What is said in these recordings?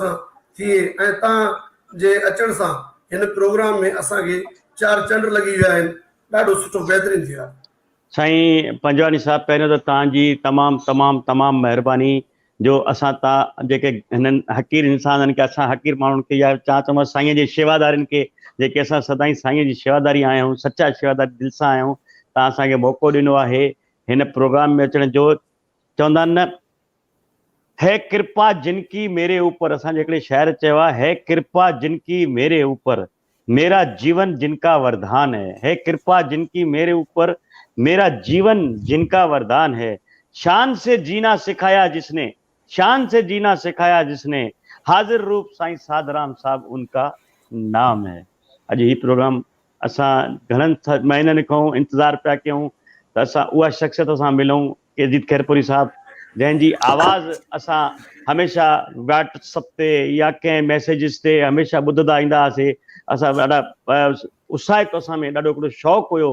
थिए ऐं तव्हां जे अचण सां हिन प्रोग्राम में असांखे 4 चंड लॻी विया आहिनि। ॾाढो सुठो बहितरीनु थियो आहे। साईं पंजवानी साहब, पहिरियों त तव्हांजी तमामु महिरबानी जो असां तव्हां जेके हिननि हक़ीर इंसाननि खे, असां हक़ीर माण्हुनि खे या चवां साईं जे शेवादारनि खे, जेके असां सदाईं साईं जी शेवादारी आया आहियूं, सचा शेवादारी दिलि सां आया आहियूं, तव्हां असांखे मौक़ो ॾिनो आहे हिन प्रोग्राम में अचण जो। चवंदा आहिनि न, है कृपा जिनकी मेरे ऊपर, असांजे हिकिड़े शाइर चयो आहे, है कृपा जिनकी मेरे ऊपर मेरा जीवन जिनका वरदान है कृपा जिनकी मेरे ऊपर मेरा जीवन जिनका वरदान है, शान से जीना सिखाया जिसने, शान से जीना सिखाया जिसने, हाजिर रूप साईं साधराम साहब उनका नाम है। अॼु ही प्रोग्राम असां घणनि महीननि खां इंतज़ार पिया कयूं त असां उहा शख़्सियत सां मिलूं, केजीत खैरपुरी साहब, जंहिंजी आवाज़ असां हमेशह व्हाट्सअप ते या कंहिं मैसेजिस ते हमेशह ॿुधंदा ईंदा हुआसीं। असां ॾाढा उत्साहित, असां में ॾाढो हिकिड़ो शौक़ु हुयो,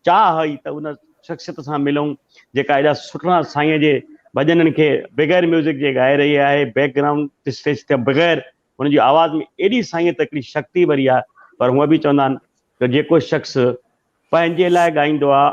चाह हुई त उन शख़्सियत सां मिलूं जेका एॾा सुठा साईं जे भॼननि खे बग़ैर म्यूज़िक जे ॻाए रही आहे, बैकग्राउंड स्टेज ते बग़ैर, हुनजी आवाज़ में एॾी साईं त हिकिड़ी शक्ति भरी आहे। पर हूअं बि चवंदा आहिनि त जेको शख़्स पंहिंजे लाइ ॻाईंदो आहे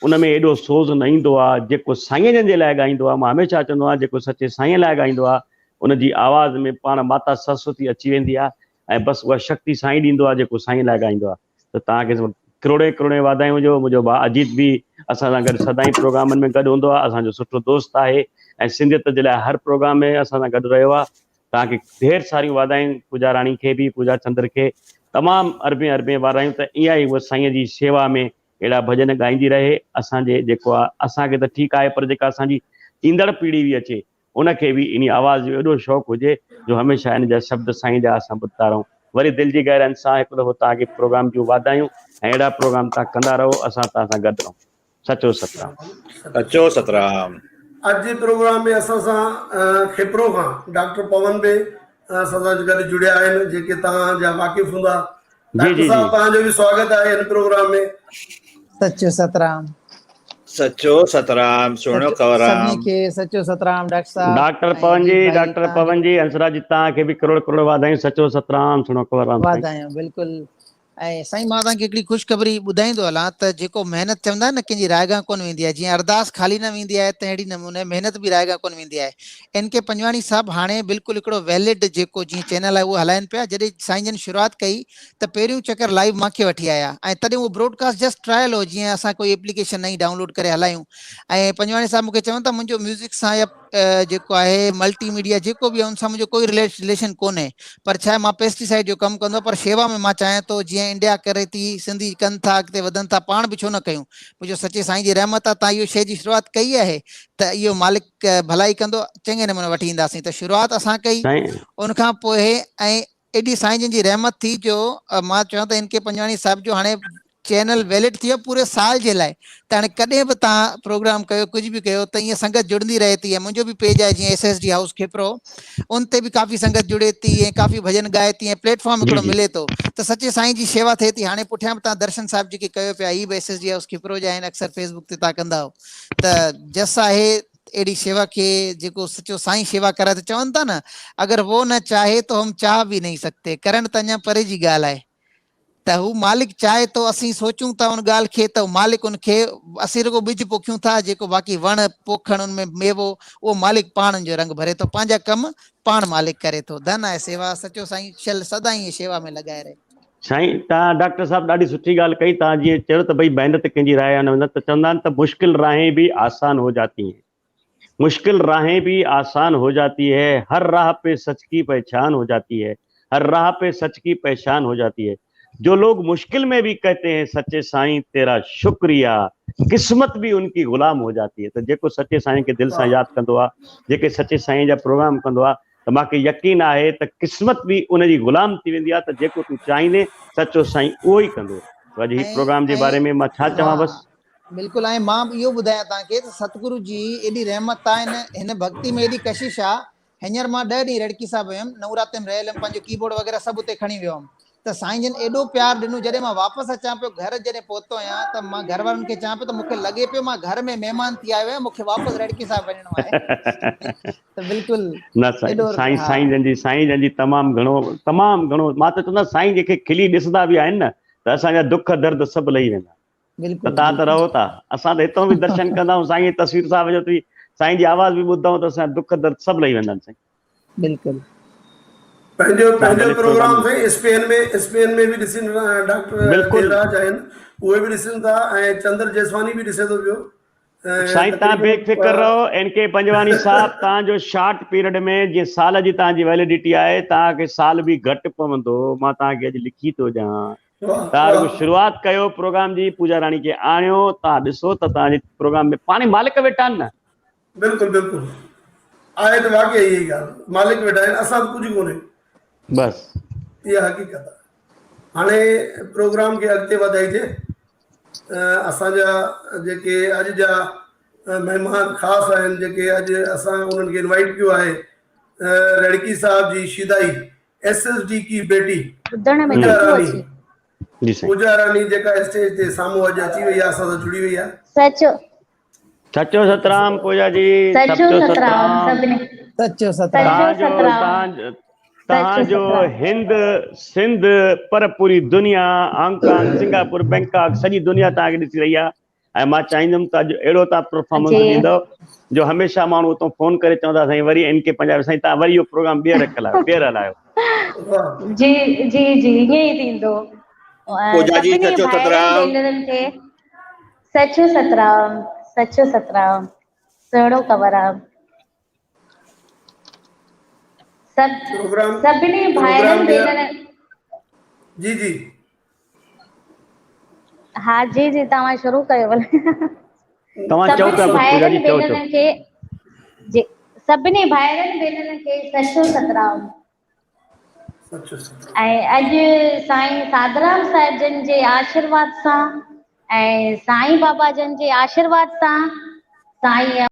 उन में एॾो सोज़ न ईंदो आहे, जेको साईं जन जे लाइ ॻाईंदो आहे, मां हमेशह चवंदो आहियां जेको सचे साईं लाइ ॻाईंदो आहे उनजी आवाज़ में पाण माता सरस्वती अची वेंदी आहे ऐं बसि उहा शक्ति साईं ॾींदो आहे जेको साईं लाइ ॻाईंदो आहे। त तव्हांखे करोड़े करोड़े वाधायूं हुजो। मुंहिंजो भाउ अजीत बि असां सां गॾु सदाईं प्रोग्रामनि में गॾु हूंदो आहे, असांजो सुठो दोस्त आहे ऐं सिंधियत जे लाइ हर प्रोग्राम में असां सां गॾु रहियो आहे। तव्हांखे ढेर सारियूं वाधायूं, पूजा राणी खे बि, पूजा चंद्र खे तमामु अरबे वाधायूं। त इहा ई उहा साईं जी शेवा में अहिड़ा भॼन ॻाईंदी रहे। असांजे जेको आहे असांखे त ठीकु आहे, पर जेका असांजी ईंदड़ पीढ़ी बि अचे उनखे बि इन आवाज़ जो एॾो शौक़ु हुजे जो हमेशह इन जा शब्द साईं जा असां ॿुधंदा रहूं। वरी दिलि जी गहराइनि सां हिकु दफ़ो तव्हांखे प्रोग्राम जूं वाधायूं ऐं अहिड़ा प्रोग्राम तव्हां कंदा रहो, असां तव्हां सां गॾु रहूं। सचो सतराम। सचो सतराम। अॼु जे प्रोग्राम में असां सां खेपरो खां डॉक्टर पवन बे असां सां गॾु जुड़िया आहिनि, जेके तव्हांजा वाक़िफ़ हूंदा। डॉक्टर साहब, तव्हांजो बि स्वागत आहे हिन प्रोग्राम में। सचो सतराम। सचो सतराम। सुणो कवराम। सभी के सचो सतराम डॉक्टर साहब। डॉक्टर पवन जी, हंसराज जी, तव्हांखे बि करोड़ करोड़ वाधायूं। सचो सतराम, सुणो कवराम। वाधायूं बिल्कुलु। ऐं साईं, मां तव्हांखे हिकिड़ी ख़ुशख़बरी ॿुधाईंदो हलां त जेको महिनत चवंदा आहिनि न, कंहिंजी रायगा कोन वेंदी आहे, जीअं अरदास खाली न वेंदी आहे, तहिड़ी नमूने महिनत बि रायगा कोन वेंदी आहे। एन के पंजवाणी साहब हाणे बिल्कुलु हिकिड़ो वैलिड जेको जीअं चैनल आहे उहो हलाइनि पिया। जॾहिं साईं जन शुरूआति कई त पहिरियों चकर लाइव मूंखे वठी आया ऐं तॾहिं उहो ब्रॉडकास्ट जस्ट ट्रायल हो, जीअं असां कोई एप्लीकेशन नई डाउनलोड करे हलायूं। ऐं पंजवाणी साहब मूंखे चवनि था मुंहिंजो म्यूज़िक सां या जेको आहे मल्टीमीडिया जेको बि आहे उन सां मुंहिंजो कोई रिलेशन कोन्हे, पर छा आहे मां पेस्टिसाइड जो कमु कंदो, पर शेवा में मां चाहियां थो जीअं इंडिया करे थी, सिंधी कनि था, अॻिते वधनि था, पाण बि छो न कयूं। मुंहिंजो सचे साईं जी रहमत आहे, तव्हां इहो शइ जी शुरूआति कई आहे त इहो मालिक भलाई कंदो, चङे नमूने वठी ईंदासीं। त शुरूआति असां कई, उनखां पोइ ऐं एॾी साईं जन जी रहमत थी जो मां चवां त इनके पंजवाणी साहब जो हाणे चैनल वैलिड थी वियो पूरे साल जे लाइ। त हाणे कॾहिं बि तव्हां प्रोग्राम कयो, कुझु बि कयो, त ईअं संगत जुड़ंदी रहे थी। ऐं मुंहिंजो बि पेज आहे जीअं SSD हाउस खेपरो, उन ते बि काफ़ी संगत जुड़े थी ऐं काफ़ी भॼन ॻाए थी ऐं प्लेटफॉर्म हिकिड़ो मिले थो, त सचे साईं जी शेवा थिए थी। हाणे पुठियां बि तव्हां दर्शन साहिब जेके कयो पिया, ही बि SSD हाउस खेपरो जा आहिनि, अक्सर फेसबुक ते तव्हां कंदा हो। त जस आहे एड़ी शेवा के जेको सचो साईं शेवा करे। तो चवन था ना, अगर वो न चाहे तो हम चाह भी नहीं सकते, करण त अञा परे जी ॻाल्हि आहे। त हू मालिक चाहे तो असीं सोचूं था उन ॻाल्हि खे, त मालिक उनखे असीं रुगो ॿिज पोखियूं था, जेको बाक़ी वण पोखण उनमें मेवो उहो मालिक पाण जो रंग भरे थो, पंहिंजा कम पाण मालिक करे थो। धन आहे सेवा, सचो साईं शल सदाईं शेवा में लॻाए रहे। साईं तव्हां डॉक्टर साहब ॾाढी सुठी ॻाल्हि कई। तव्हां जीअं चयो त भई महिनत कंहिंजी राह न वेंदा, त चवंदा आहिनि त मुश्किल राहें भी आसान हो जाती हैं, मुश्किल राहें भी आसान हो जाती है, हर राह पे सच की पहचान हो जाती है, हर राह पे सच की पहचान हो जाती है। जो लोग मुश्किल में भी कहते हैं सच्चे साईं तेरा शुक्रिया, किस्मत भी उनकी गुलाम हो जाती है। त जेको सच्चे साईं खे दिलि सां यादि कंदो आहे, जेके सच्चे साईं जा प्रोग्राम कंदो आहे, त मूंखे यकीन आहे त किस्मत भी उनजी गुलाम थी वेंदी आहे। त जेको तूं चाहींदे सच्चो साईं उहो ई कंदो। अॼु ही प्रोग्राम जे बारे में मां छा चवां बसि। बिल्कुलु। ऐं मां इहो ॿुधायां तव्हांखे त सतगुरु जी एॾी रहमत आहे, हिन भक्ति में एॾी कशिश आहे। हींअर मां 10 ॾींहं रड़की साहिब वियुमि, नवरात्रि में रहियल हुअमि, पंहिंजो कीबोर्ड वग़ैरह सभु उते खणी वियो हुअमि। त साईं जन एॾो प्यार ॾिनो जॾहिं मां वापसि अचां पियो घर जॾहिं पहुतो आहियां त मां घर वारनि खे चवां पियो त मूंखे लॻे पियो मां घर में महिमान थी आयो आहियां मूंखे वापसि रड़की साहिब वञिणो आहे त बिल्कुलु न एॾो साईं हा साईं जन जी तमामु घणो मां त चवंदा साईं जेके खिली ॾिसंदा बि आहिनि न त असांजा दुख दर्द सभु लही वेंदा त बिल्कुलु तव्हां त रहो था असां त हितां बि दर्शन कंदा आहियूं साईं जी तस्वीर साहिब जो बि साईं जी आवाज़ बि ॿुधूं त असांजा दुख दर्द सभु लही वेंदा आहिनि साईं बिल्कुलु पंहिंजो तव्हां पंहिंजो भले प्रोग्राम साईं स्पेन में बि ॾिसनि डॉक्टर बिल्कुलु देवराज आहिनि उहे बि ॾिसनि था ऐं चंद्र जेसवानी बि ॾिसे थो पियो साईं तव्हां तकरीबन बेफ़िक्र रहो एन.के. पंजवानी साहब तव्हांजो शॉर्ट पीरियड में जीअं साल जी तव्हांजी वैलिडिटी आहे तव्हांखे साल बि घटि पवंदो मां तव्हांखे अॼु लिखी थो ॾियां वाह तव्हां रुॻो वाह शुरूआत कयो प्रोग्राम जी पूजा राणी खे आणियो तव्हां ॾिसो त तव्हांजे प्रोग्राम में पाण मालिक वेठा आहिनि न बिल्कुलु बिल्कुलु आहे त वाक़ई इहा ॻाल्हि मालिक वेठा आहिनि असां त कुझु कोन्हे बसि इहा हक़ीक़त आहे हाणे प्रोग्राम खे अॻिते वधाइजे असांजा जेके अॼु जा महिमान ख़ासि आहिनि जेके अॼु असां उन्हनि खे इनवाइट कयो आहे रड़की साहब जी शिदाई SSD की बेटी ॿुधण में पूजा नथो रानी अचे जी साईं पूजा रानी जेका स्टेज ते साम्हूं अॼु अची वई आहे असां सां जुड़ी वई आहे सचो सचो सतराम पूजा जी सचो सचो सतराम सतराम सभिनी सचो सतराम सचो सतराम तव्हांजो सतराम हिंद सिंध पर पूरी दुनिया हांगकांग सिंगापुर बैंकॉक सॼी दुनिया तव्हांखे ॾिसी रही आहे ऐं मां चाहींदुमि त अॼु अहिड़ो तव्हां परफॉर्मेंस जी ॾींदव जो हमेशह माण्हू उतां फोन करे चवंदा साईं वरी N.के. पंजाबी साईं तव्हां वरी इहो प्रोग्राम ॿीहर हलायो वाह जी जी जी ईअं ई थींदो पूजा जी सभिनी सचो भाइरनि सतराम भेनरनि खे सचो सतराम सुहिणो ख़बराम प्रोग्राम सभिनी प्रोग्राम भाइरनि में भेनरनि जी जी हा जी जी तव्हां शुरू कयो भले तव्हां चओ सभिनी पिया पूजा जी भाइरनि चओ भेनरनि खे जी सभिनी भाइरनि भेनरनि खे सचो सतराम सचो सचो ऐं अॼु साईं साधराम साहिब जन जे आशीर्वाद सां ऐं साईं बाबा जन जे आशीर्वाद सां साईं